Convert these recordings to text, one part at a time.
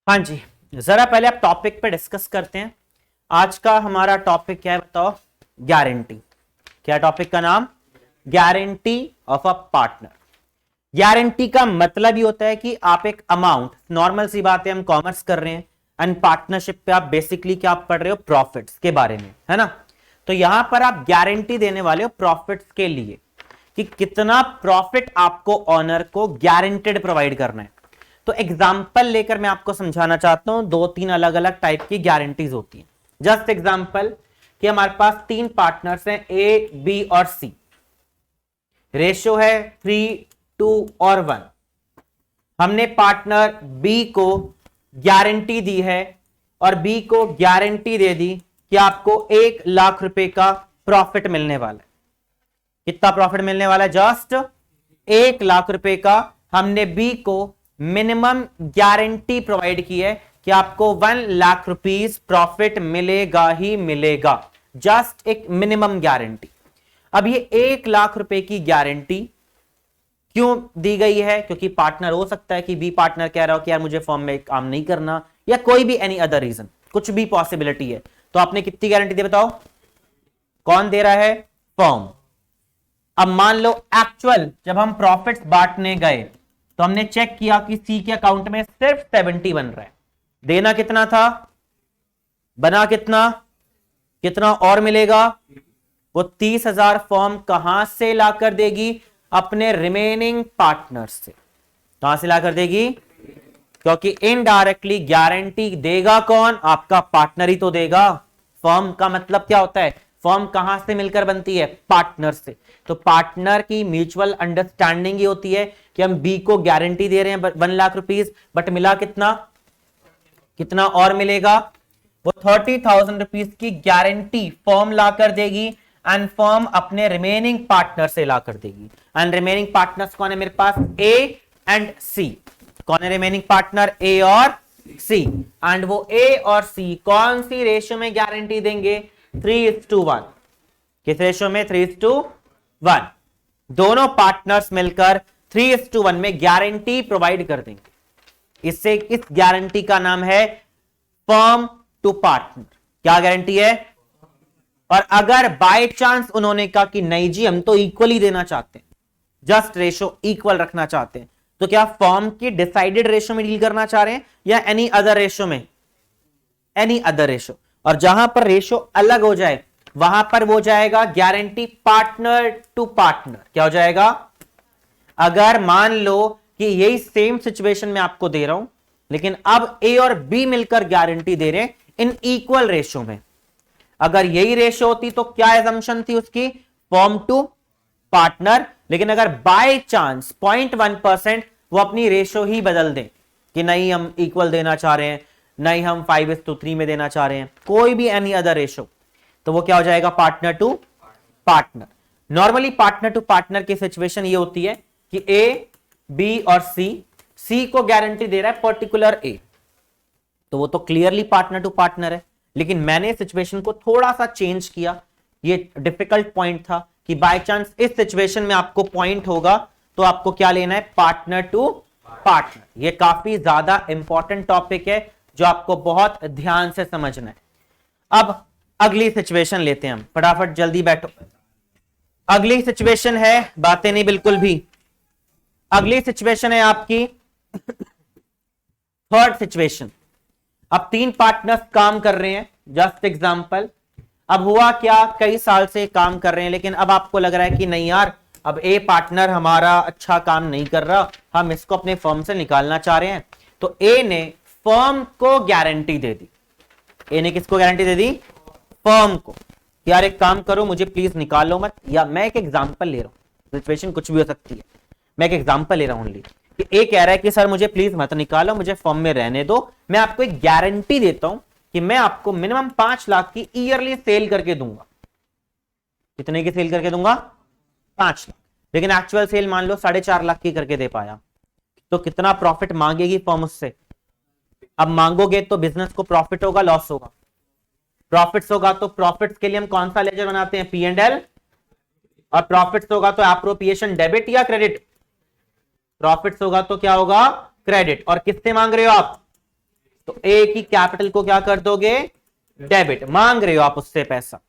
हाँ जी। जरा पहले आप टॉपिक पे डिस्कस करते हैं। आज का हमारा टॉपिक क्या है बताओ? गारंटी। क्या टॉपिक का नाम? Guarantee of a partner. Guarantee का मतलब ही होता है कि आप एक अमाउंट, नॉर्मल सी बात है, हम कॉमर्स कर रहे हैं एंड पार्टनरशिप पे आप बेसिकली क्या पढ़ रहे हो? प्रॉफिट्स के बारे में, है ना? तो यहां पर आप गारंटी देने वाले हो प्रॉफिट्स के लिए कि कितना प्रॉफिट आपको ऑनर को गारंटेड प्रोवाइड करना है। तो एग्जाम्पल लेकर मैं आपको समझाना चाहता हूं, दो तीन अलग अलग टाइप की गारंटीज होती हैं। जस्ट एग्जाम्पल कि हमारे पास तीन पार्टनर्स हैं, ए बी और सी। रेशियो है 3:1। हमने पार्टनर बी को गारंटी दी है और बी को गारंटी दे दी कि आपको 1 लाख रुपए का प्रॉफिट मिलने वाला है। कितना प्रॉफिट मिलने वाला है? जस्ट 1 लाख रुपए का। हमने बी को मिनिमम गारंटी प्रोवाइड की है कि आपको 1 लाख रुपीस प्रॉफिट मिलेगा ही मिलेगा। जस्ट एक मिनिमम गारंटी। अब ये 1 लाख रुपए की गारंटी क्यों दी गई है? क्योंकि पार्टनर, हो सकता है कि बी पार्टनर कह रहा हो कि यार मुझे फॉर्म में काम नहीं करना, या कोई भी एनी अदर रीजन, कुछ भी पॉसिबिलिटी है। तो आपने कितनी गारंटी दी बताओ? कौन दे रहा है? फॉर्म। अब मान लो एक्चुअल जब हम प्रॉफिट्स बांटने गए तो हमने चेक किया कि सी के अकाउंट में सिर्फ 70 बन रहा है। देना कितना था? बना कितना? कितना और मिलेगा? वो 30,000 फॉर्म कहां से लाकर देगी? अपने रिमेनिंग पार्टनर से। कहां से लाकर देगी? क्योंकि इनडायरेक्टली गारंटी देगा कौन? आपका पार्टनर ही तो देगा। फर्म का मतलब क्या होता है? फर्म कहां से मिलकर बनती है? पार्टनर से। तो पार्टनर की म्यूचुअल अंडरस्टैंडिंग ही होती है कि हम बी को गारंटी दे रहे हैं 1 लाख रुपीस, बट मिला कितना? कितना और मिलेगा? वो 30,000 रुपीस की गारंटी फर्म लाकर देगी एंड फर्म अपने रिमेनिंग पार्टनर से लाकर देगी। एंड रिमेनिंग पार्टनर्स कौन है मेरे पास? ए एंड सी। कौन है रिमेनिंग पार्टनर? ए और सी। एंड वो ए और सी कौन सी रेशियो में गारंटी देंगे? 3:1। किस रेशियो में? 3:1। दोनों पार्टनर्स मिलकर 3:1 में गारंटी प्रोवाइड कर देंगे। इससे इस गारंटी का नाम है फर्म टू पार्टनर। क्या गारंटी है? और अगर बाय चांस उन्होंने कहा कि नहीं जी हम तो इक्वली देना चाहते हैं, जस्ट रेशो इक्वल रखना चाहते हैं, तो क्या फॉर्म की डिसाइडेड रेशो में डील करना चाह रहे हैं या एनी अदर रेशो में? Any other ratio. और जहां पर रेशो अलग हो जाए वहां पर वो जाएगा गारंटी पार्टनर टू पार्टनर। क्या हो जाएगा? अगर मान लो कि यही सेम सिचुएशन में आपको दे रहा हूं, लेकिन अब ए और बी मिलकर गारंटी दे रहे हैं इन इक्वल रेशो में। अगर यही रेशो होती तो क्या एजम्पशन थी उसकी? Form to partner. लेकिन अगर बाय चांस 0.1% वो अपनी रेशो ही बदल दें कि नहीं हम इक्वल देना चाह रहे हैं, नहीं हम 5:3 में देना चाह रहे हैं, कोई भी एनी अदर रेशो, तो वो क्या हो जाएगा? Partner to partner. Normally partner to partner की सिचुएशन ये होती है कि ए बी और सी को गारंटी दे रहा है पर्टिकुलर ए, तो वो तो क्लियरली पार्टनर टू पार्टनर है। लेकिन मैंने सिचुएशन को थोड़ा सा चेंज किया। ये डिफिकल्ट पॉइंट था कि बाय चांस इस सिचुएशन में आपको पॉइंट होगा तो आपको क्या लेना है? Partner to partner. ये काफी ज्यादा इंपॉर्टेंट टॉपिक है जो आपको बहुत ध्यान से समझना है। अब अगली सिचुएशन लेते हैं हम, फटाफट जल्दी बैठो। अगली सिचुएशन है, बातें नहीं बिल्कुल भी। अगली सिचुएशन है आपकी थर्ड सिचुएशन। अब तीन पार्टनर्स काम कर रहे हैं, जस्ट एग्जांपल। अब हुआ क्या, कई साल से काम कर रहे हैं, लेकिन अब आपको लग रहा है कि नहीं यार, अब ए पार्टनर हमारा अच्छा काम नहीं कर रहा, हम इसको अपने फर्म से निकालना चाह रहे हैं। तो ए ने फर्म को गारंटी दे दी। ए ने किसको गारंटी दे दी? फर्म को। यार एक काम करो, मुझे प्लीज निकालो मत। या मैं एक एग्जांपल ले रहा हूं, सिचुएशन कुछ भी हो सकती है, मैं एक एग्जांपल ले रहा हूं ओनली कि ए कह रहा है कि सर मुझे प्लीज मत निकालो, मुझे फर्म में रहने दो, मैं आपको एक गारंटी देता हूं कि मैं आपको मिनिमम 5 लाख की ईयरली सेल करके दूंगा। कितने की सेल करके दूंगा? 5 लाख। लेकिन एक्चुअल सेल मान लो 4.5 लाख की करके दे पाया, तो कितना प्रॉफिट मांगेगी फर्म उससे? अब मांगोगे तो बिजनेस को प्रॉफिट होगा, लॉस होगा? प्रॉफिट्स होगा। तो प्रॉफिट्स के लिए हम कौन सा लेजर बनाते हैं? P&L। और प्रॉफिट्स होगा तो एप्रोप्रिएशन डेबिट या क्रेडिट? प्रॉफिट्स होगा तो क्या होगा? क्रेडिट। और किससे मांग रहे हो आप? तो ए की कैपिटल को क्या कर दोगे, डेबिट। मांग रहे हो आप उससे पैसा,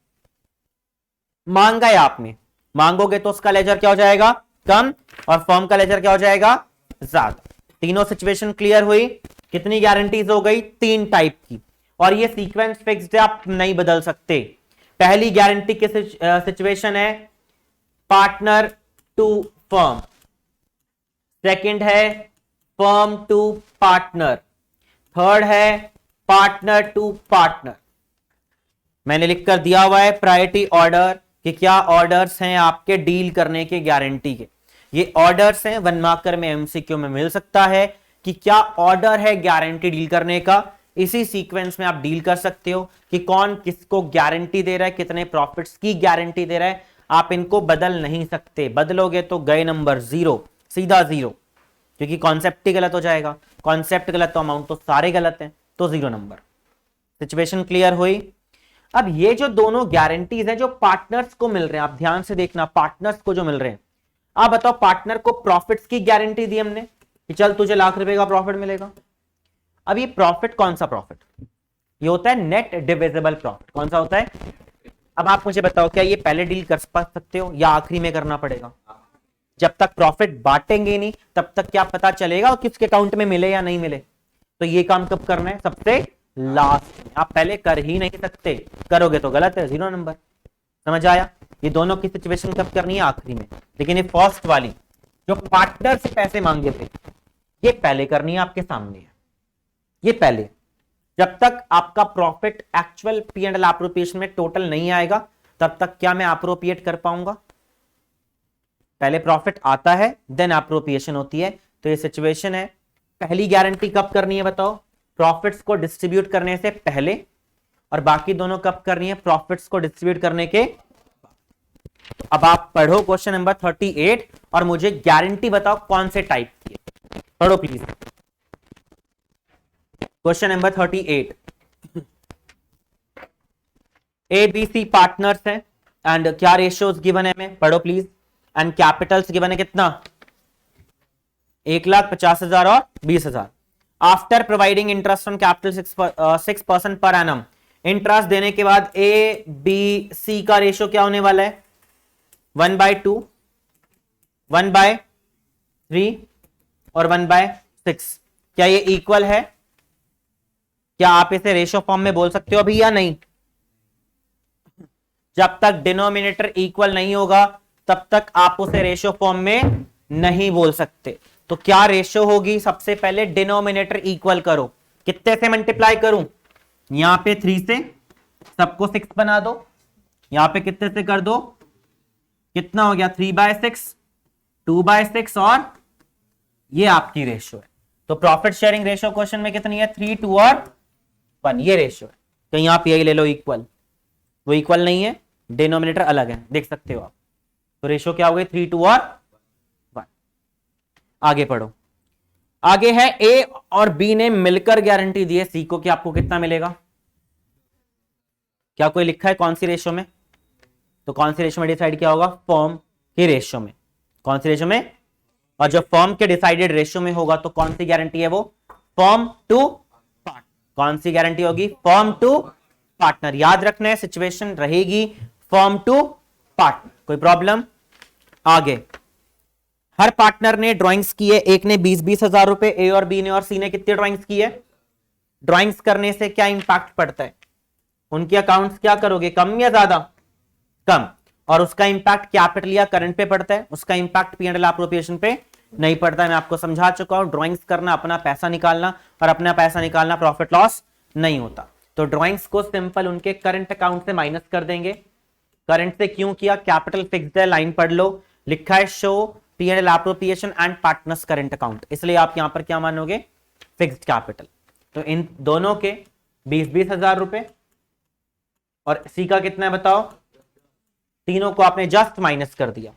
मांगा है आपने, मांगोगे तो उसका लेजर क्या हो जाएगा, कम, और फर्म का लेजर क्या हो जाएगा, ज्यादा। तीनों सिचुएशन क्लियर हुई। कितनी गारंटीज हो गई, 3 टाइप की, और ये सीक्वेंस फिक्स्ड है, आप नहीं बदल सकते। पहली गारंटी की सिचुएशन है पार्टनर टू फर्म, सेकंड है फर्म टू पार्टनर, थर्ड है पार्टनर टू पार्टनर। मैंने लिख कर दिया हुआ है प्रायोरिटी ऑर्डर कि क्या ऑर्डर्स हैं आपके डील करने के गारंटी के। ये ऑर्डर्स हैं, 1 मार्कर में एमसीक्यू में मिल सकता है कि क्या ऑर्डर है गारंटी डील करने का। इसी सीक्वेंस में आप डील कर सकते हो कि कौन किसको गारंटी दे रहा है, कितने प्रॉफिट्स की गारंटी दे रहा है। आप इनको बदल नहीं सकते, बदलोगे तो गए नंबर 0, सीधा 0, क्योंकि कॉन्सेप्ट ही गलत हो जाएगा। कॉन्सेप्ट गलत तो अमाउंट तो सारे गलत हैं, तो 0 नंबर। सिचुएशन क्लियर हुई। अब ये जो दोनों गारंटीज हैं जो पार्टनर्स को मिल रहे हैं, आप ध्यान से देखना, पार्टनर्स को जो मिल रहे हैं, आप बताओ, पार्टनर को प्रॉफिट्स की गारंटी दी हमने कि चल तुझे ₹1,00,000 का प्रॉफिट मिलेगा। अब ये प्रॉफिट कौन सा प्रॉफिट, ये होता है नेट डिविजिबल प्रॉफिट। कौन सा होता है। अब आप मुझे बताओ, क्या ये पहले डील कर सकते हो या आखिरी में करना पड़ेगा। जब तक प्रॉफिट बांटेंगे नहीं तब तक क्या पता चलेगा किसके अकाउंट में मिले या नहीं मिले। तो ये काम कब करना है, सबसे लास्ट में। आप पहले कर ही नहीं सकते, करोगे तो गलत है, 0 नंबर। समझ आया। ये दोनों की सिचुएशन कब करनी है, आखिरी में। लेकिन ये फर्स्ट वाली जो पार्टनर से पैसे मांगे थे, ये पहले करनी है, आपके सामने है। ये पहले, जब तक आपका profit actual P and L appropriation में टोटल नहीं आएगा तब तक क्या मैं एप्रोप्रिएट कर पाऊंगा। पहले प्रॉफिट आता है देन एप्रोप्रिएशन होती है। तो ये सिचुएशन है। पहली गारंटी कब करनी है बताओ, प्रॉफिट्स को डिस्ट्रीब्यूट करने से पहले, और बाकी दोनों कब करनी है, प्रॉफिट्स को डिस्ट्रीब्यूट करने के। तो अब आप पढ़ो क्वेश्चन नंबर 38 और मुझे गारंटी बताओ कौन से टाइप की है। पढ़ो please question number 38। A B C partners है एंड क्या रेशियोज गिवन है हमें, पढ़ो प्लीज। एंड कैपिटल्स गिवन है कितना, 1,50,000 और 20,000। After providing interest on capital 6% per annum, interest देने के बाद ए बी सी का रेशियो क्या होने वाला है, 1/2, 1/3 और 1/6। क्या ये इक्वल है, क्या आप इसे रेशियो फॉर्म में बोल सकते हो अभी या नहीं। जब तक डिनोमिनेटर इक्वल नहीं होगा तब तक आप उसे रेशियो फॉर्म में नहीं बोल सकते। तो क्या रेशियो होगी, सबसे पहले डिनोमिनेटर इक्वल करो। कितने से मल्टीप्लाई करूं, यहां पे 3 से, सबको 6 बना दो। यहां पे कितने से कर दो, कितना हो गया, 3/6, 2/6, और ये आपकी रेशियो है। तो प्रॉफिट शेयरिंग रेशियो क्वेश्चन में कितनी है, 3, 2 और 1, ये रेशियो है। तो यहां पे यही ले लो इक्वल, वो इक्वल नहीं है, डिनोमिनेटर अलग है, देख सकते हो आप। तो रेशियो क्या हो गई, 3, 2 और 1। आगे पढ़ो। आगे है ए और बी ने मिलकर गारंटी दी है सी को कि आपको कितना मिलेगा। क्या कोई लिखा है कौन सी रेशियो में, तो कौन सी रेशियो में डिसाइड किया होगा, फर्म की रेशियो में। कौन सी रेशियो में, और जो फर्म के डिसाइडेड रेशियो में होगा तो कौन सी गारंटी है वो, फर्म टू पार्टनर। कौन सी गारंटी होगी, फर्म टू पार्टनर। याद रखना है, सिचुएशन रहेगी फर्म टू पार्टनर। कोई प्रॉब्लम। आगे, हर पार्टनर ने ड्राइंग्स की है, एक ने 20-20 हजार रुपए, ए और बी ने और सी ने कितनी ड्राइंग्स की है। ड्राइंग्स करने से क्या इंपैक्ट पड़ता है, उनके अकाउंट्स क्या करोगे, कम या ज्यादा, कम। और उसका इंपैक्ट कैपिटल या करंट पे पड़ता है, उसका impact P and L appropriation पे नहीं पड़ता है। मैं आपको समझा चुका हूं, ड्राइंग्स करना अपना पैसा निकालना, और अपना पैसा निकालना प्रॉफिट लॉस नहीं होता। तो ड्राइंग्स को सिंपल उनके करंट अकाउंट से माइनस कर देंगे। करंट से क्यों किया, कैपिटल फिक्स्ड है, लाइन पढ़ लो, लिखा है show P and L appropriation and partners current account, इसलिए आप यहां पर क्या मानोगे, फिक्स्ड कैपिटल। तो इन दोनों के 20-20 हजार रुपए, और सी का कितना है बताओ, तीनों को आपने जस्ट माइनस कर दिया।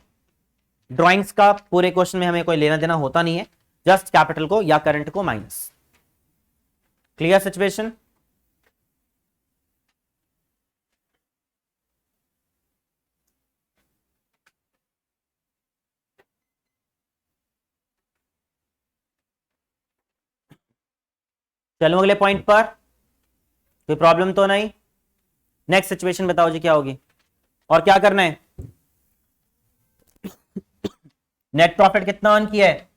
ड्राइंग्स का पूरे क्वेश्चन में हमें कोई लेना देना होता नहीं है, जस्ट कैपिटल को या करंट को माइनस। Clear situation. चलो अगले पॉइंट पर, कोई प्रॉब्लम तो नहीं। नेक्स्ट सिचुएशन बताओ जी क्या होगी, और क्या करना है। नेट प्रॉफिट कितना अर्न किया है,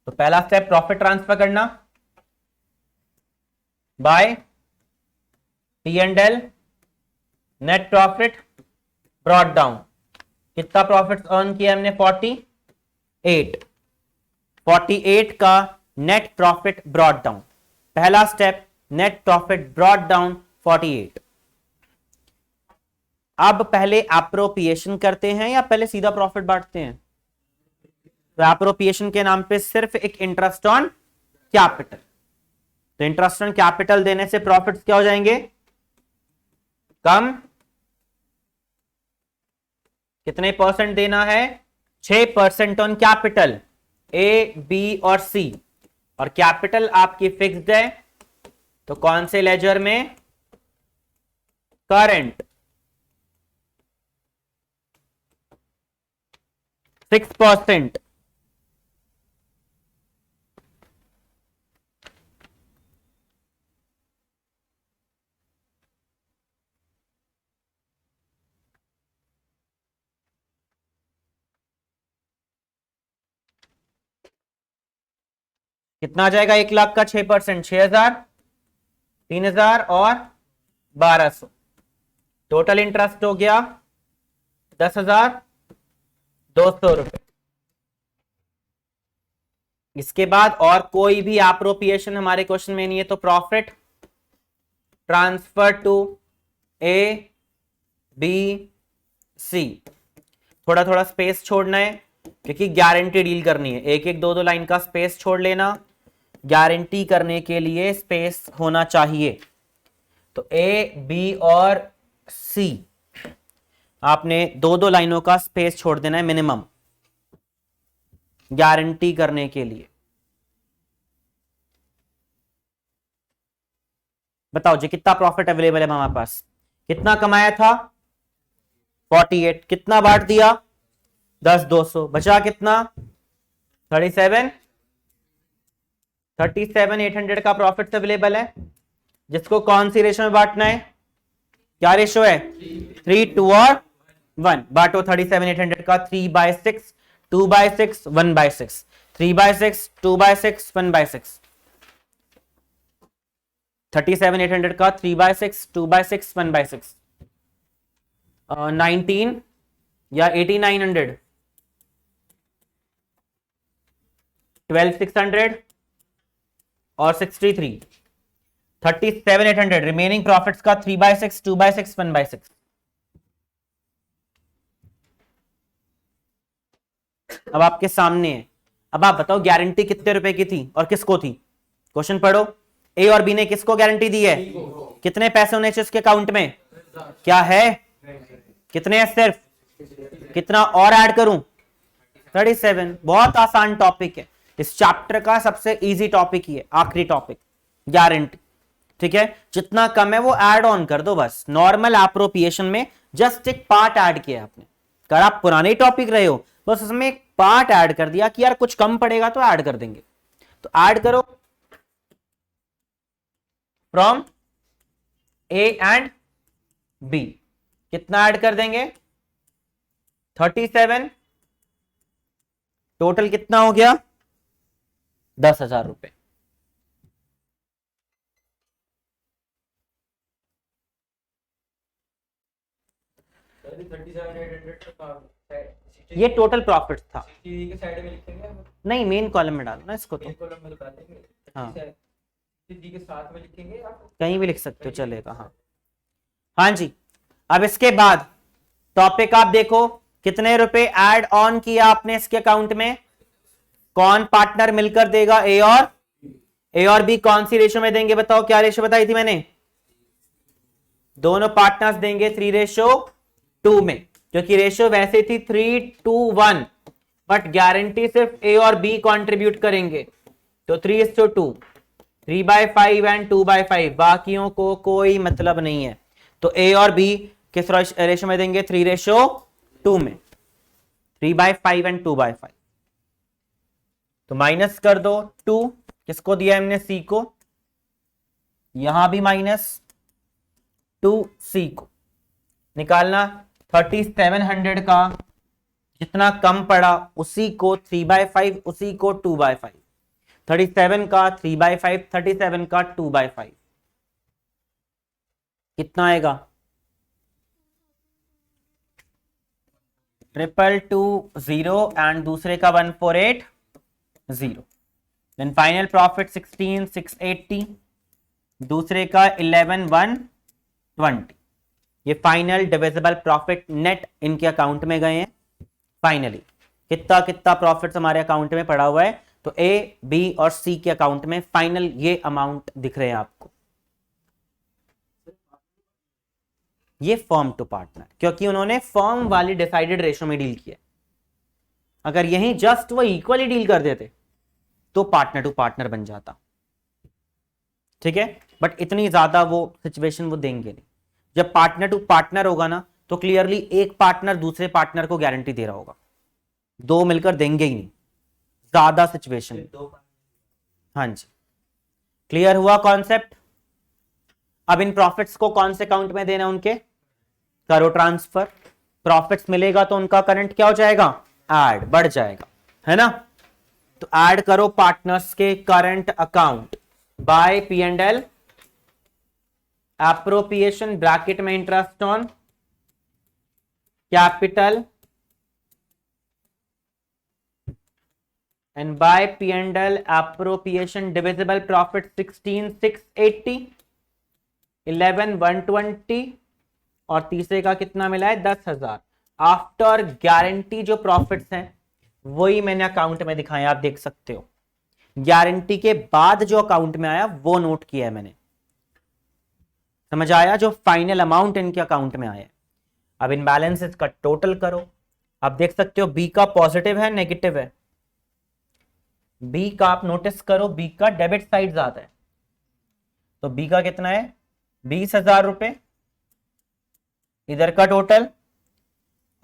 तो पहला स्टेप प्रॉफिट ट्रांसफर करना by P and L, net profit brought down. कितना प्रॉफिट अर्न किया हमने, 48 का नेट प्रॉफिट ब्रॉट डाउन। पहला step net profit brought down 48। अब पहले एप्रोप्रिएशन करते हैं या पहले सीधा प्रॉफिट बांटते हैं। तो एप्रोप्रिएशन के नाम पे सिर्फ एक इंटरेस्ट ऑन कैपिटल, तो इंटरेस्ट ऑन कैपिटल देने से प्रॉफिट्स क्या हो जाएंगे, कम। कितने परसेंट देना है, 6% ऑन कैपिटल, ए बी और सी, और कैपिटल आपकी फिक्स्ड है, तो कौन से लेजर में, करंट। 6%। कितना आ जाएगा, 1 लाख का 6%, 6,000, 3,000 और 1,200। टोटल इंटरेस्ट हो गया 10,200 रुपए। इसके बाद और कोई भी एप्रोप्रिएशन हमारे क्वेश्चन में नहीं है, तो profit transfer to A B C. थोड़ा थोड़ा स्पेस छोड़ना है क्योंकि गारंटी डील करनी है, एक एक दो दो लाइन का स्पेस छोड़ लेना, गारंटी करने के लिए स्पेस होना चाहिए। तो ए बी और सी आपने दो दो लाइनों का स्पेस छोड़ देना है मिनिमम, गारंटी करने के लिए। बताओ जी कितना प्रॉफिट अवेलेबल है हमारे पास, कितना कमाया था 48, कितना बांट दिया 10,200, बचा कितना 37,800 का प्रॉफिट अवेलेबल है, जिसको कौन सी रेशो में बांटना है, क्या रेशो है 3, 2 और 1। बांटो 37,800 का 3/6, 2/6, 1/6, 3/6, 2/6, 1/6। 37,800 का 3/6, 2/6, 1/6, 19 या 8,900, 12,600 और 63, 37,800। रिमेनिंग प्रॉफिट्स का 3/6, 2/6, 1/6। अब आपके सामने है, अब आप बताओ गारंटी कितने रुपए की थी और किसको थी। क्वेश्चन पढ़ो, ए और बी ने किसको गारंटी दी है, कितने पैसे होने चाहिए उसके अकाउंट में, क्या है, कितने हैं सिर्फ, कितना और ऐड करूं 37। बहुत आसान टॉपिक है, इस चैप्टर का सबसे इजी टॉपिक ही है, आखिरी टॉपिक गारंटी। ठीक है, जितना कम है वो ऐड ऑन कर दो बस। नॉर्मल एप्रोप्रिएशन में जस्ट एक पार्ट ऐड किया आपने, अगर आप पुराने टॉपिक रहे हो बस उसमें एक पार्ट ऐड कर दिया कि यार कुछ कम पड़ेगा तो ऐड कर देंगे, तो ऐड करो फ्रॉम ए एंड बी। कितना ऐड कर देंगे 37, टोटल कितना हो गया 10,000 रुपए। ये टोटल प्रॉफिट था, के साइड में लिखेंगे, नहीं मेन कॉलम में डालो ना इसको, तो कॉलम में निकाल देंगे। हाँ डी के साथ में लिखेंगे आप, कहीं भी लिख सकते हो चलेगा। हाँ हाँ जी, अब इसके बाद टॉपिक आप देखो, कितने रुपए ऐड ऑन किया आपने इसके अकाउंट में, कौन पार्टनर मिलकर देगा, ए और बी कौन सी रेशो में देंगे, बताओ क्या रेशो बताई थी मैंने, दोनों पार्टनर्स देंगे 3:2 में, क्योंकि रेशो वैसे थी 3:1, बट गारंटी सिर्फ ए और बी कंट्रीब्यूट करेंगे, तो 3:2, 3/5 एंड 2/5, बाकियों को कोई मतलब नहीं है। तो ए और बी किस रेशो में देंगे, 3:2 में, 3/5 एंड 2/5। तो माइनस कर दो 2, किसको दिया हमने, सी को, यहां भी -2c को निकालना। 3700 का जितना कम पड़ा उसी को 3/5, उसी को 2/5, 37 का 3/5, 37 का 2/5 कितना आएगा, 22220 एंड दूसरे का 1480। देन फाइनल प्रॉफिट 16,680, दूसरे का 11,120। ये फाइनल डिविजिबल प्रॉफिट नेट इनके अकाउंट में गए हैं। फाइनली कितना कितना प्रॉफिट हमारे अकाउंट में पड़ा हुआ है, तो ए, बी और सी के अकाउंट में फाइनल ये अमाउंट दिख रहे हैं आपको। ये फर्म टू पार्टनर, क्योंकि उन्होंने फर्म वाली डिसाइडेड रेशो में डील किया। अगर यहीं जस्ट वो इक्वली डील कर देते तो पार्टनर टू पार्टनर बन जाता, ठीक है। बट इतनी ज्यादा वो सिचुएशन वो देंगे नहीं। जब पार्टनर टू पार्टनर होगा ना, तो क्लियरली एक पार्टनर दूसरे पार्टनर को गारंटी दे रहा होगा, दो मिलकर देंगे ही नहीं, ज्यादा सिचुएशन। हाँ जी, क्लियर हुआ कॉन्सेप्ट। अब इन प्रॉफिट्स को कौन से अकाउंट में देना, उनके करो ट्रांसफर। प्रॉफिट्स मिलेगा तो उनका करंट क्या हो जाएगा, ऐड, बढ़ जाएगा, है ना। तो ऐड करो पार्टनर्स के current account by P&L, appropriation bracket में interest on capital, and by P&L appropriation divisible profit 16,680, 11,120 और तीसरे का कितना मिला है, 10,000। आफ्टर गारंटी जो प्रॉफिट्स हैं वही मैंने अकाउंट में दिखाया, आप देख सकते हो। गारंटी के बाद जो अकाउंट में आया वो नोट किया है मैंने, समझ आया, जो फाइनल अमाउंट इनके अकाउंट में आया। अब इन बैलेंसेस का टोटल करो। आप देख सकते हो बी का पॉजिटिव है, नेगेटिव है। बी का आप नोटिस करो, बी का डेबिट साइड ज्यादा है, तो बी का कितना है, 20,000 रुपए इधर का टोटल।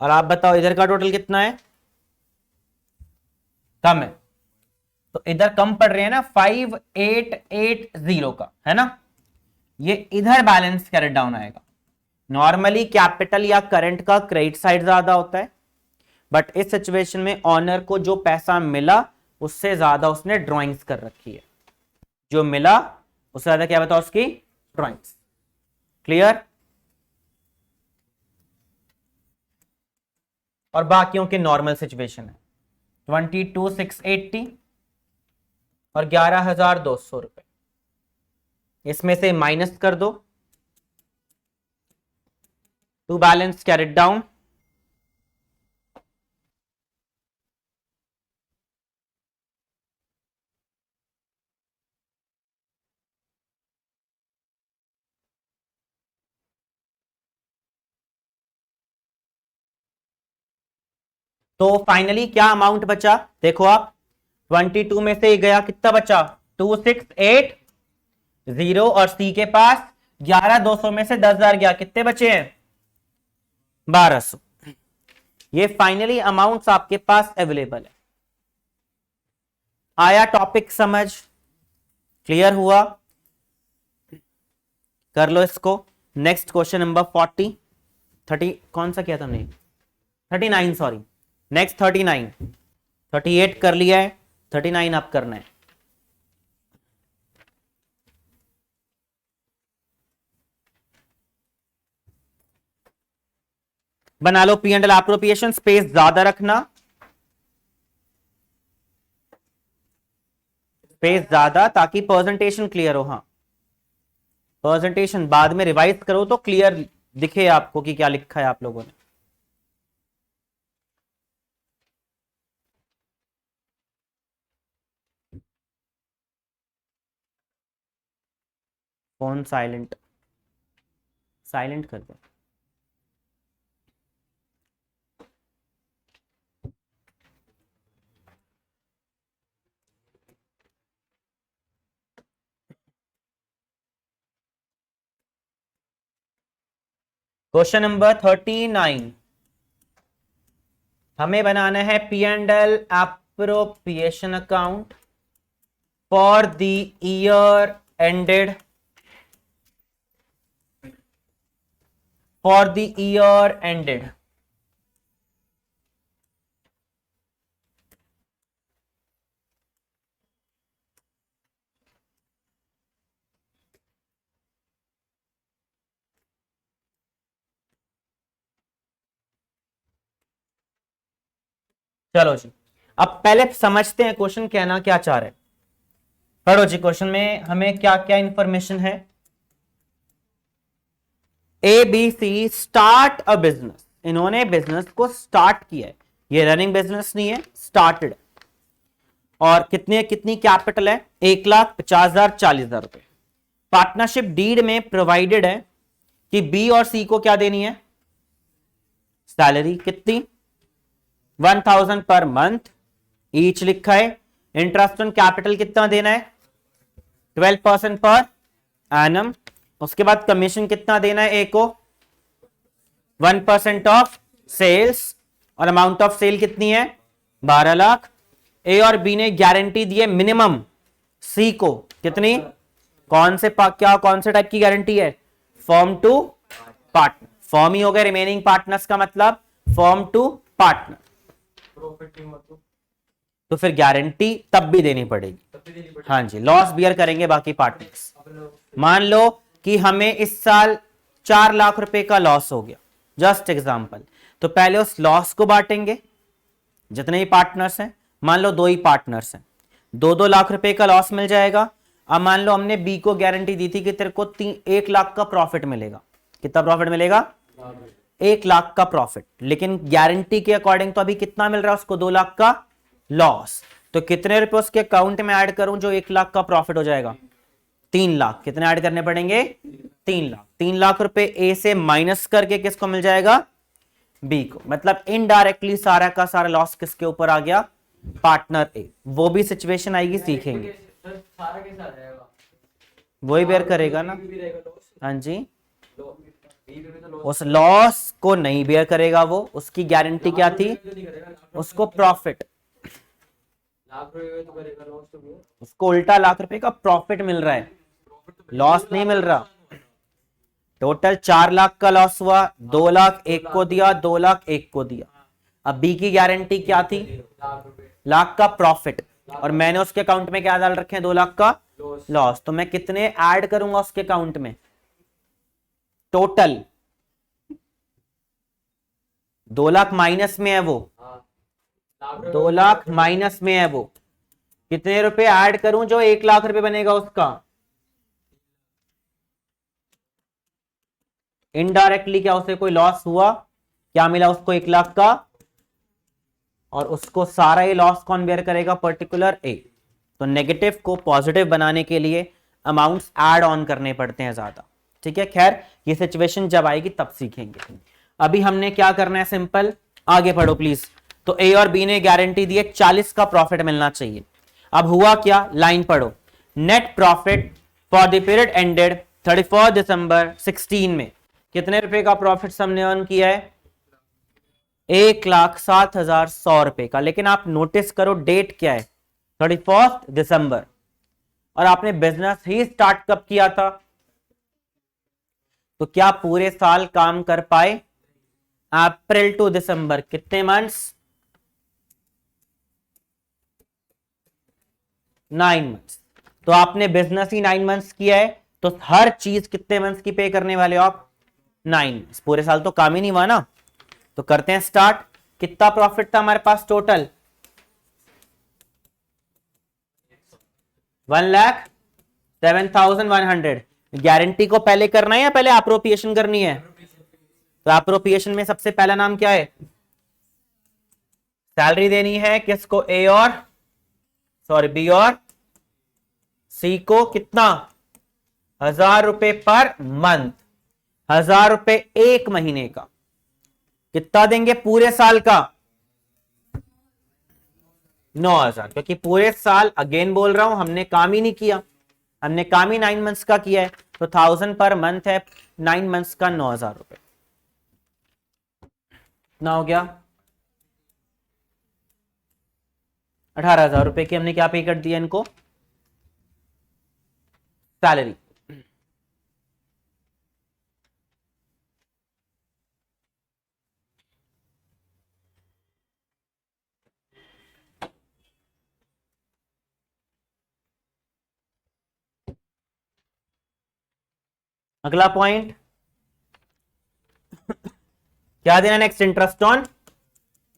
और आप बताओ इधर का टोटल कितना है, कम है, तो इधर कम पड़ रहे हैं ना 5,880 का, है ना। ये इधर बैलेंस कैरेट डाउन आएगा। नॉर्मली कैपिटल या करंट का क्रेडिट साइड ज्यादा होता है, बट इस सिचुएशन में ऑनर को जो पैसा मिला उससे ज्यादा उसने ड्रॉइंग्स कर रखी है। जो मिला उससे ज्यादा क्या बताओ, उसकी ड्रॉइंग्स। क्लियर। और बाकियों के नॉर्मल सिचुएशन है 22,680 और 11,200 रुपए। इसमें से माइनस कर दो, टू बैलेंस कैरेट डाउन। तो फाइनली क्या अमाउंट बचा, देखो आप, 22 में से गया, कितना बचा, 2680 और सी के पास 11,200 में से 10,000 गया, कितने बचे हैं, 1,200। ये फाइनली अमाउंट्स आपके पास अवेलेबल है। आया टॉपिक समझ, क्लियर हुआ। कर लो इसको। नेक्स्ट क्वेश्चन नंबर 30 कौन सा किया था हमने, 39, सॉरी। नेक्स्ट 39, 38 कर लिया है, 39 आप करना है। बना लो P&L एप्रोप्रिएशन, स्पेस ज्यादा रखना, स्पेस ज्यादा, ताकि प्रेजेंटेशन क्लियर हो। हाँ, प्रेजेंटेशन बाद में रिवाइज करो तो क्लियर दिखे आपको कि क्या लिखा है आप लोगों ने। फोन साइलेंट, साइलेंट कर दो। क्वेश्चन नंबर 39, हमें बनाना है P&L appropriation account for the year ended for the year ended चलो जी, अब पहले समझते हैं क्वेश्चन कहना क्या चाह रहे हैं। पढ़ो जी, क्वेश्चन में हमें क्या क्या इंफॉर्मेशन है। A B C start a business, इन्होंने बिजनेस को स्टार्ट किया है, ये रनिंग बिजनेस नहीं है, स्टार्टेड। और कितनी कैपिटल है, 1,50,000 40,000 रुपए। पार्टनरशिप डीड में प्रोवाइडेड है कि बी और सी को क्या देनी है, सैलरी कितनी, 1,000 पर मंथ ईच लिखा है। इंटरेस्ट ऑन कैपिटल कितना देना है, 12% पर एनम। उसके बाद कमीशन कितना देना है ए को, 1% ऑफ सेल्स, और अमाउंट ऑफ सेल कितनी है, 12 लाख। ए और बी ने गारंटी दी है मिनिमम सी को कितनी, कौन से टाइप की गारंटी है, फॉर्म टू पार्टनर। फॉर्म ही हो गया, रिमेनिंग पार्टनर्स का मतलब फॉर्म टू पार्टनर। प्रॉफिट नहीं हुआ तो फिर गारंटी तब भी देनी पड़ेगी। हाँ जी, लॉस बियर करेंगे बाकी पार्टनर्स। मान लो कि हमें इस साल 4 लाख रुपए का लॉस हो गया, जस्ट एग्जांपल, तो पहले उस लॉस को बांटेंगे जितने ही पार्टनर्स हैं। मान लो 2 ही पार्टनर्स हैं, 2-2 लाख रुपए का लॉस मिल जाएगा। अब मान लो हमने बी को गारंटी दी थी कि तेरे को 1 लाख का प्रॉफिट मिलेगा। कितना प्रॉफिट मिलेगा, 1 लाख का प्रॉफिट, लेकिन गारंटी के अकॉर्डिंग तो अभी कितना मिल रहा है उसको, 2 लाख का लॉस। तो कितने रुपए उसके अकाउंट में ऐड करूं जो 1 लाख का प्रॉफिट हो जाएगा, 3 लाख। कितने ऐड करने पड़ेंगे, 3 लाख। 3 लाख रुपए ए से माइनस करके किसको मिल जाएगा, बी को। मतलब इनडायरेक्टली सारा का सारा लॉस किसके ऊपर आ गया, पार्टनर ए। वो भी सिचुएशन आएगी, सीखेंगे। सारा के साथ रहेगा, वही बेयर करेगा ना, भी रहेगा लॉस। हाँ जी। बी में तो लॉस उस लॉस को नहीं बेयर करेगा वो, उसकी गारंटी क्या थी, नहीं करेगा, उसको प्रॉफिट, लाख रुपए तो करेगा लॉस तो भी। उसको उल्टा लाख रुपए का प्रॉफिट मिल रहा है, लॉस नहीं मिल रहा। टोटल 4 लाख का लॉस हुआ, 2 लाख एक को दिया, 2 लाख एक को दिया। अब बी की गारंटी क्या थी, लाख रुपए लाख का प्रॉफिट, और मैंने उसके अकाउंट में क्या डाल रखे हैं, 2 लाख का लॉस। लॉस। तो मैं कितने ऐड करूंगा उसके अकाउंट में, टोटल 2 लाख माइनस में है वो, लाख 2 लाख माइनस में है वो। कितने रुपए ऐड करूं जो 1 लाख रुपए बनेगा उसका, इनडायरेक्टली क्या उसे कोई लॉस हुआ, क्या मिला उसको 1 लाख का, और उसको सारा ये लॉस कौन बेयर करेगा, पर्टिकुलर ए। तो नेगेटिव को पॉजिटिव बनाने के लिए अमाउंट्स ऐड ऑन करने पड़ते हैं ज्यादा, ठीक है। खैर ये सिचुएशन जब आएगी तब सीखेंगे, अभी हमने क्या करना है, सिंपल आगे पढ़ो प्लीज। तो ए और बी ने गारंटी दी है 40 का प्रॉफिट मिलना चाहिए। अब हुआ क्या, लाइन पढ़ो। Net profit for the period ended 31 दिसंबर 16 में कितने रुपए का प्रॉफिट हमने अर्न किया है, 1,07,100 रुपए का। लेकिन आप नोटिस करो डेट क्या है, 31 दिसंबर, और आपने बिजनेस ही स्टार्ट कब किया था, तो क्या पूरे साल काम कर पाए, अप्रैल टू दिसंबर, कितने मंथ्स, 9 मंथ्स। तो आपने बिजनेस ही 9 मंथ्स किया है, तो हर चीज कितने मंथ्स की पे करने वाले हो आप, 9 मंथ्स। पूरे साल तो काम ही नहीं हुआ ना। तो करते हैं स्टार्ट। कितना प्रॉफिट था हमारे पास टोटल, 1,07,100। गारंटी को पहले करना है या पहले अप्रोप्रिएशन करनी है, तो अप्रोप्रिएशन में सबसे पहला नाम क्या है, सैलरी देनी है किसको, ए और बी और सी को। कितना, 1,000 रुपए पर मंथ, 1,000 रुपए एक महीने का। कितना देंगे पूरे साल का, 9,000, क्योंकि पूरे साल, अगेन बोल रहा हूं, हमने काम ही नहीं किया, हमने काम ही 9 मंथ्स का किया है। तो 1,000 पर मंथ है, 9 मंथ्स का 9,000 रुपए ना हो गया। 18,000 रुपए की हमने क्या पे कर दिया इनको, सैलरी। अगला पॉइंट क्या देना नेक्स्ट, इंटरेस्ट ऑन,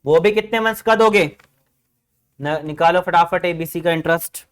वो भी कितने मंथ्स का दोगे, निकालो फटाफट एबीसी का इंटरेस्ट।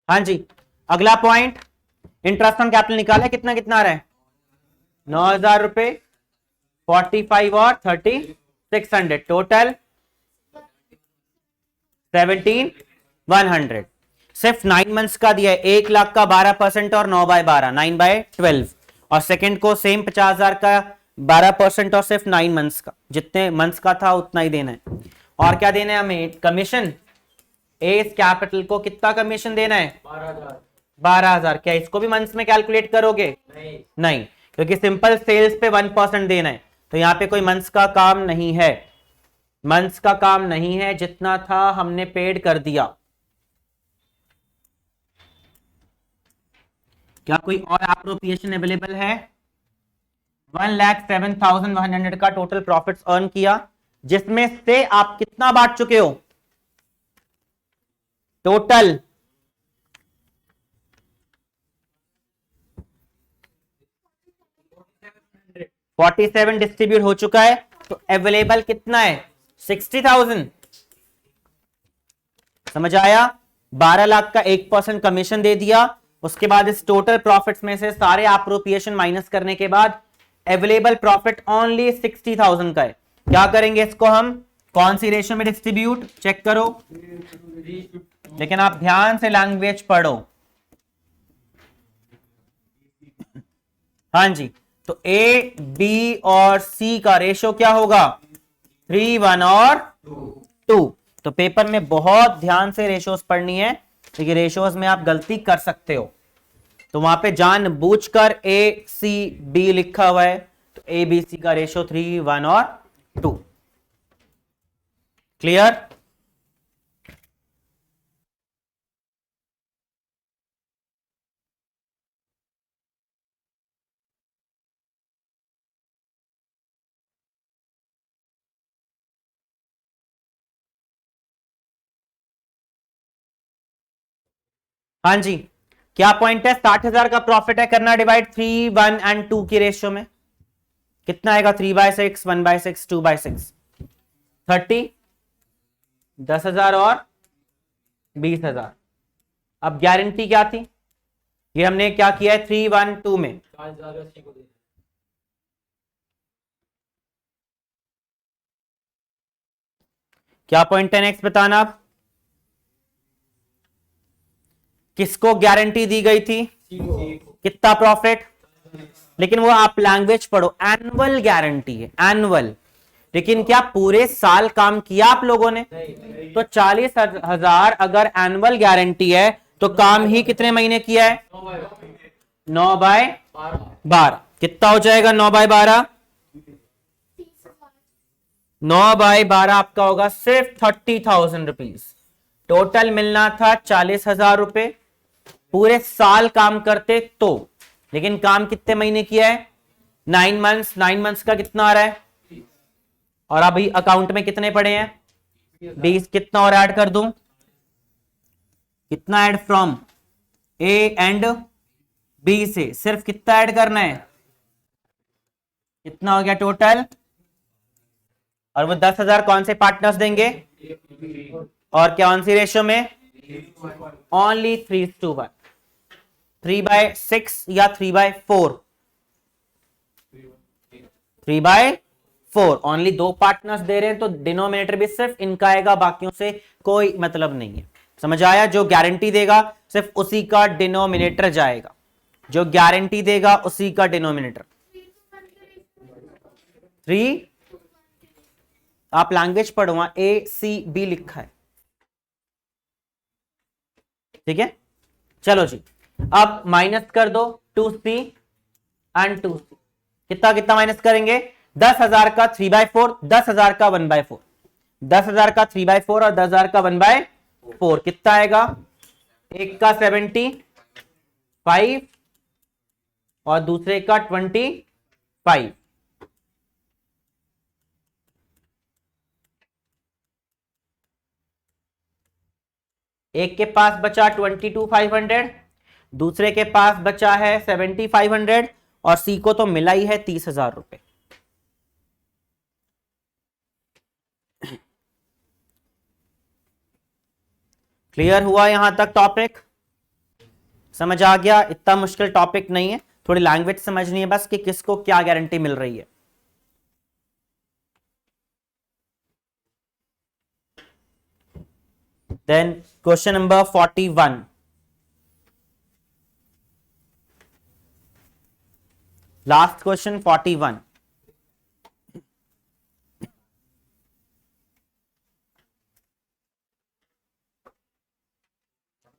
हाँ जी, अगला पॉइंट, इंटरेस्ट ऑन कैपिटल निकाला है, कितना कितना आ रहा है, 9,000 रुपए, 45 और 30 600, टोटल 17,100। सिर्फ 9 मंथ्स का दिया है, 1 लाख का 12% और 9/12 9/12, और सेकंड को सेम 50,000 का 12% और सिर्फ 9 मंथ्स का, जितने मंथ्स का था उतना ही देना है। और क्या देना है हमें, कमीशन, एस कैपिटल को कितना कमीशन देना है, 12,000। क्या इसको भी मंथ्स में कैलकुलेट करोगे, नहीं, क्योंकि सिंपल सेल्स पे 1% देना है, तो यहां पे कोई मंथ्स का काम नहीं है, मंथ्स का काम नहीं है, जितना था हमने पेड कर दिया। क्या कोई और एप्रोप्रिएशन अवेलेबल है, 1,07,100 का टोटल प्रॉफिट्स अर्न किया, जिसमें से आप कितना बांट चुके हो, टोटल 47 डिस्ट्रीब्यूट हो चुका है, तो अवेलेबल कितना है, 60,000। समझ आया, 12 लाख का 1% कमीशन दे दिया, उसके बाद इस टोटल प्रॉफिट्स में से सारे एप्रोप्रिएशन माइनस करने के बाद अवेलेबल प्रॉफिट ओनली 60,000 का है। क्या करेंगे इसको हम, कौन सी रेशियो में डिस्ट्रीब्यूट, चेक करो, लेकिन आप ध्यान से लैंग्वेज पढ़ो। हाँ जी, तो ए, बी और सी का रेशियो क्या होगा, 3, 1 और 2। तो पेपर में बहुत ध्यान से रेशियोज पढ़नी है, क्योंकि रेशियोज में आप गलती कर सकते हो, तो वहां पे जानबूझकर ए, सी, बी लिखा हुआ है, तो ए, बी, सी का रेशियो 3, 1 और 2। क्लियर। हाँ जी, क्या पॉइंट है, 60,000 का प्रॉफिट है, करना डिवाइड 3, 1 एंड 2 की रेशियो में, कितना आएगा, 3/6, 1/6, 2/6, 30, 10,000 और 20,000। अब गारंटी क्या थी, ये हमने क्या किया है, 3, 1, 2 में, क्या पॉइंट है नेक्स्ट बताना आप, किसको गारंटी दी गई थी, कितना प्रॉफिट, लेकिन वो आप लैंग्वेज पढ़ो, एनुअल गारंटी है, एनुअल, लेकिन क्या पूरे साल काम किया आप लोगों ने, तो 40,000 अगर एनुअल गारंटी है तो काम ही कितने महीने किया है, 9/12 कितना हो जाएगा? 9/12 9/12 आपका होगा सिर्फ 30,000 रुपीज। टोटल मिलना था 40,000 रुपए। पूरे साल काम करते तो, लेकिन काम कितने महीने किया है? 9 मंथ्स। 9 मंथ्स का कितना आ रहा है? और अभी अकाउंट में कितने पड़े हैं? 20। कितना और ऐड कर दूं? कितना add from A and B से? सिर्फ कितना ऐड करना है? कितना हो गया टोटल? और वो 10,000 कौन से पार्टनर्स देंगे? और कौन सी रेशियो में? ओनली 3:1। 3/6 या 3/4? 3/4। ओनली 2 पार्टनर्स दे रहे हैं तो डिनोमिनेटर भी सिर्फ इनका आएगा, बाकियों से कोई मतलब नहीं है। समझ आया? जो गारंटी देगा सिर्फ उसी का डिनोमिनेटर जाएगा। जो गारंटी देगा उसी का डिनोमिनेटर। 3 आप लैंग्वेज पढ़ो, वहां ACB लिखा है। ठीक है, चलो जी। अब माइनस कर दो 2C एंड 2C। कितना कितना माइनस करेंगे? 10,000 का 3/4, 10,000 का 1/4। 10,000 का 3/4 और 10,000 का 1/4 कितना आएगा? एक का 75 और दूसरे का 25। एक के पास बचा 22,500, दूसरे के पास बचा है 7,500 और सी को तो मिला ही है 30,000 रुपए। क्लियर हुआ यहां तक टॉपिक? समझ आ गया? इतना मुश्किल टॉपिक नहीं है, थोड़ी लैंग्वेज समझनी है बस कि किसको क्या गारंटी मिल रही है। Then question number 41। Last question 41।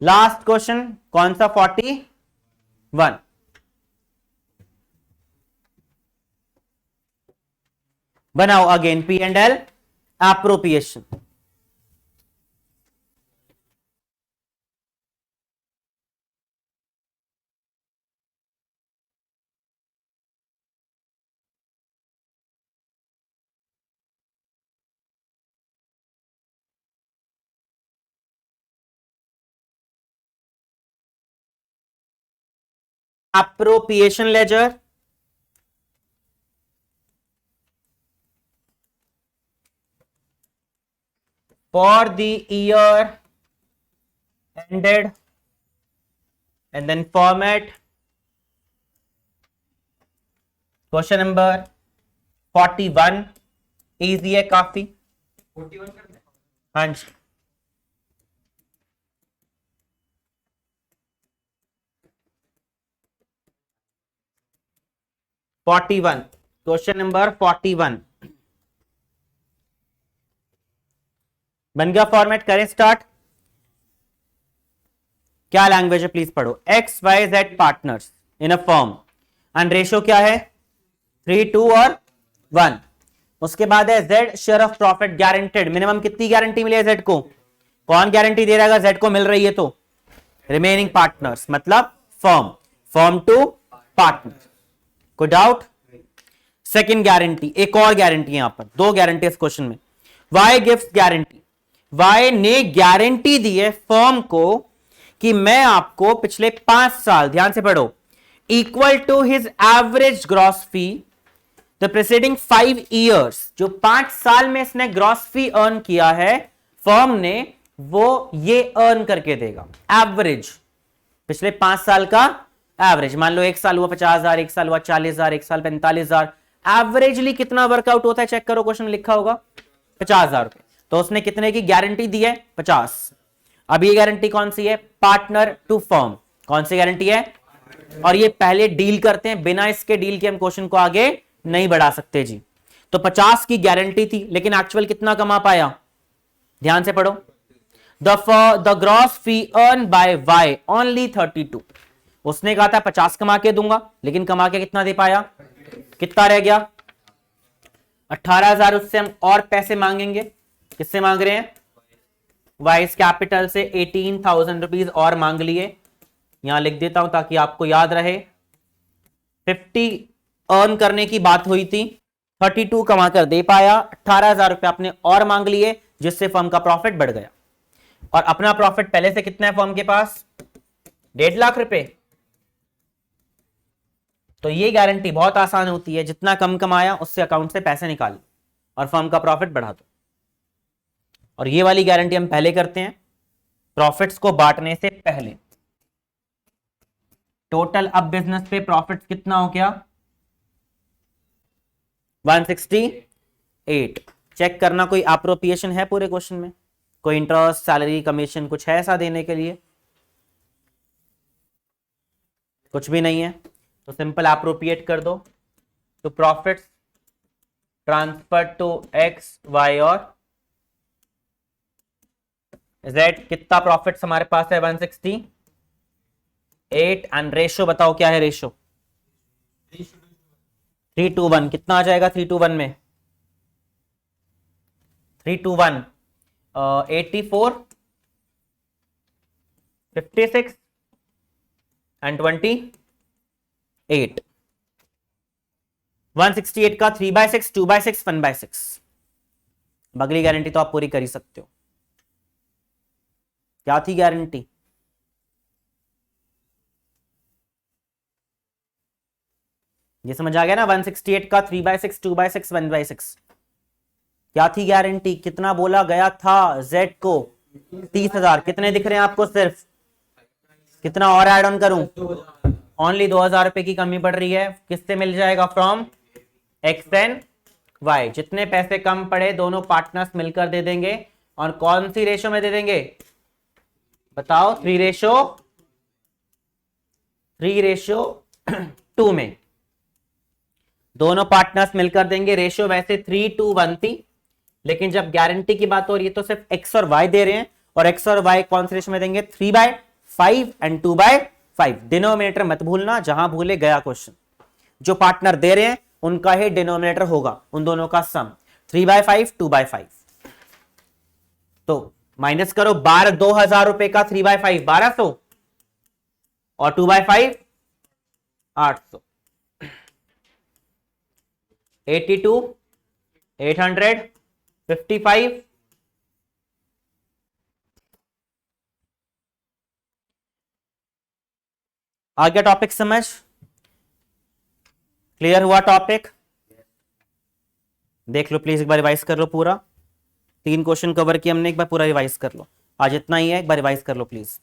Last question कौन सा? 41। बनाओ again P&L appropriation. appropriation ledger, for the year ended, and then format question number 41 easy है काफी। 41 करना है। हाँ जी, क्वेश्चन नंबर 41 बन गया। फॉर्मेट करें स्टार्ट। क्या लैंग्वेज है प्लीज पढ़ो। XYZ partners in a firm and ratio क्या है? 3, 2 और 1। उसके बाद है Z share of profit guaranteed. Minimum कितनी गारंटी मिली है Z को? कौन गारंटी दे रहा है? Z को मिल रही है तो रिमेनिंग पार्टनर्स मतलब फर्म टू पार्टनर। कोई डाउट? सेकंड गारंटी, एक और गारंटी यहां पर, 2 गारंटी इस क्वेश्चन में। Y gives guarantee. वाई ने गारंटी दी है फर्म को कि मैं आपको पिछले 5 साल, ध्यान से पढ़ो, equal to his average gross fee the preceding 5 years, जो 5 साल में इसने ग्रॉस फी अर्न किया है फर्म ने, वो ये अर्न करके देगा। एवरेज, पिछले 5 साल का एवरेज। मान लो 1 साल हुआ 50,000, 1 साल हुआ 40,000, 1 साल 45,000। एवरेजली कितना वर्कआउट होता है चेक करो, क्वेश्चन लिखा होगा 50,000 रुपए। तो उसने कितने की गारंटी दी है? 50। अब ये गारंटी कौन सी है? Partner to firm. कौन सी गारंटी है? और ये पहले डील करते हैं, बिना इसके डील के हम क्वेश्चन को आगे नहीं बढ़ा सकते जी। तो 50 की गारंटी थी, लेकिन एक्चुअल कितना कमा पाया? ध्यान से पढ़ो। The gross fee earn by Y only 32। उसने कहा था 50 कमा के दूंगा, लेकिन कमा के कितना दे पाया, कितना रह गया 18,000। उससे हम और पैसे मांगेंगे, किससे मांग रहे हैं, वाइस कैपिटल से 18,000 रुपीज और मांग लिए। यहां लिख देता हूं ताकि आपको याद रहे। 50 अर्न करने की बात हुई थी, 32 कमा कर दे पाया, 18,000 रुपए आपने और मांग लिए, जिससे फर्म का प्रॉफिट बढ़ गया। और अपना प्रॉफिट पहले से कितना है फर्म के पास, 1.5 लाख रुपए। तो ये गारंटी बहुत आसान होती है, जितना कम कमाया उससे अकाउंट से पैसे निकाल और फर्म का प्रॉफिट बढ़ा दो। और ये वाली गारंटी हम पहले करते हैं प्रॉफिट्स को बांटने से पहले। टोटल अब बिजनेस पे प्रॉफिट्स कितना हो गया, 168। चेक करना कोई अप्रोप्रिएशन है पूरे क्वेश्चन में, कोई इंटरेस्ट, सैलरी, कमीशन कुछ है ऐसा देने के लिए, कुछ भी नहीं है। तो सिंपल अप्रोप्रिएट कर दो। तो profits transfer to X, Y और जेड। कितना प्रॉफिट्स हमारे पास है, 168। एंड रेशो बताओ क्या है, रेशो 3:1। कितना आ जाएगा 3:1 में, 3:1 84, 56 एंड 28। 168 का 3/6, 2/6, 1/6। अगली गारंटी तो आप पूरी कर ही सकते हो। क्या थी गारंटी, ये समझ आ गया ना। 168 का 3/6, 2/6, 1/6। क्या थी गारंटी, कितना बोला गया था जेड को, 30,000। कितने दिख रहे हैं आपको, सिर्फ कितना और ऐड ऑन करूं, ओनली 2,000 रुपए की कमी पड़ रही है। किससे मिल जाएगा, फ्रॉम एक्स एंड वाई। जितने पैसे कम पड़े दोनों पार्टनर्स मिलकर दे देंगे। और कौन सी रेशो में दे देंगे बताओ, 3:2 में दोनों पार्टनर्स मिलकर देंगे। रेशियो वैसे 3:1 थी, लेकिन जब गारंटी की बात हो रही है तो सिर्फ एक्स और वाई दे रहे हैं। और एक्स और वाई कौन से रेशियो में देंगे, 3/5 एंड 2/5। डिनोमिनेटर मत भूलना, जहां भूले गया क्वेश्चन। जो पार्टनर दे रहे हैं उनका ही डिनोमिनेटर होगा, उन दोनों का सम 3/5, 2/5। तो माइनस करो, 2,000 रुपए का 3/5 1200 और 2/5 800। 82, 855। आ गया टॉपिक समझ, क्लियर हुआ टॉपिक। देख लो प्लीज, एक बार रिवाइज कर लो पूरा। 3 क्वेश्चन कवर किए हमने, एक बार पूरा रिवाइज कर लो। आज इतना ही है, एक बार रिवाइज कर लो प्लीज।